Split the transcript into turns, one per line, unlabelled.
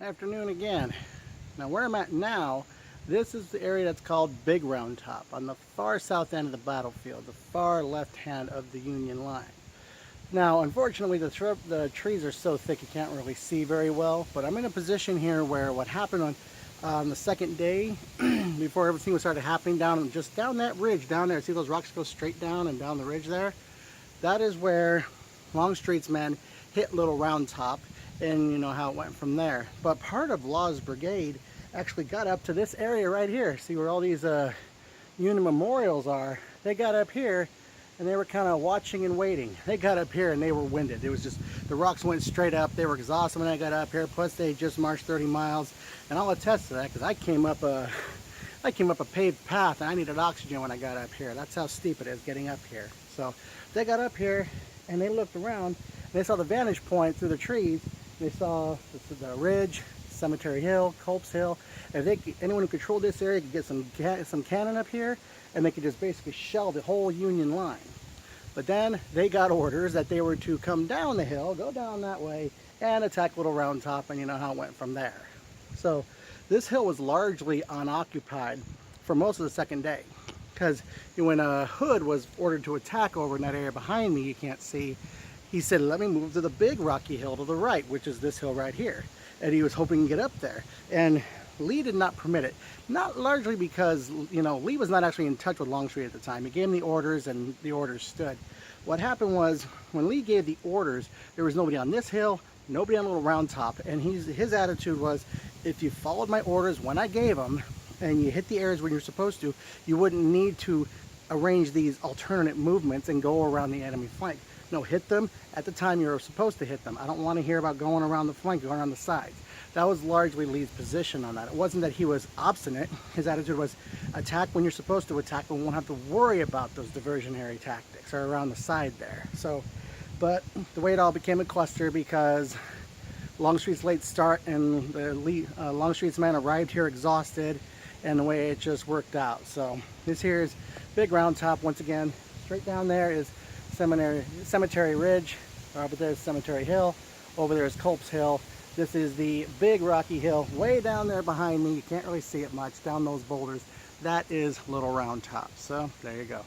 Afternoon again. Now where I'm at now, this is the area that's called Big Round Top on the far south end of the battlefield, the far left hand of the Union line. Now unfortunately the trees are so thick you can't really see very well, but I'm in a position here where what happened on the second day before everything was started happening just down that ridge down there, see those rocks go straight down and down the ridge there? That is where Longstreet's men hit Little Round Top, and you know how it went from there. But part of Law's brigade actually got up to this area right here. See where all these Union memorials are? They got up here and they were kind of watching and waiting. They got up here and they were winded. It was just, the rocks went straight up. They were exhausted when they got up here. Plus they just marched 30 miles. And I'll attest to that because I came up a paved path and I needed oxygen when I got up here. That's how steep it is getting up here. So they got up here and they looked around. They saw the vantage point through the trees. They saw the ridge, Cemetery Hill, Culp's Hill. And anyone who controlled this area could get some cannon up here, and they could just basically shell the whole Union line. But then they got orders that they were to come down the hill, go down that way, and attack Little Round Top, and you know how it went from there. So this hill was largely unoccupied for most of the second day, because when Hood was ordered to attack over in that area behind me, you can't see, he said, let me move to the big rocky hill to the right, which is this hill right here. And he was hoping to get up there. And Lee did not permit it. Not largely because, you know, Lee was not actually in touch with Longstreet at the time. He gave him the orders and the orders stood. What happened was, when Lee gave the orders, there was nobody on this hill, nobody on Little Round Top. And his attitude was, if you followed my orders when I gave them, and you hit the areas when you're supposed to, you wouldn't need to arrange these alternate movements and go around the enemy flank. No, hit them at the time you were supposed to hit them. I don't want to hear about going around the flank, going around the sides. That was largely Lee's position on that. It wasn't that he was obstinate. His attitude was attack when you're supposed to attack, but we won't have to worry about those diversionary tactics or around the side there. So, but the way it all became a cluster because Longstreet's late start and Longstreet's men arrived here exhausted, and the way it just worked out. So this here is Big Round Top once again. Straight down there is Cemetery Ridge. Over there is Cemetery Hill. Over there is Culp's Hill. This is the big rocky hill way down there behind me. You can't really see it much down those boulders. That is Little Round Top. So there you go.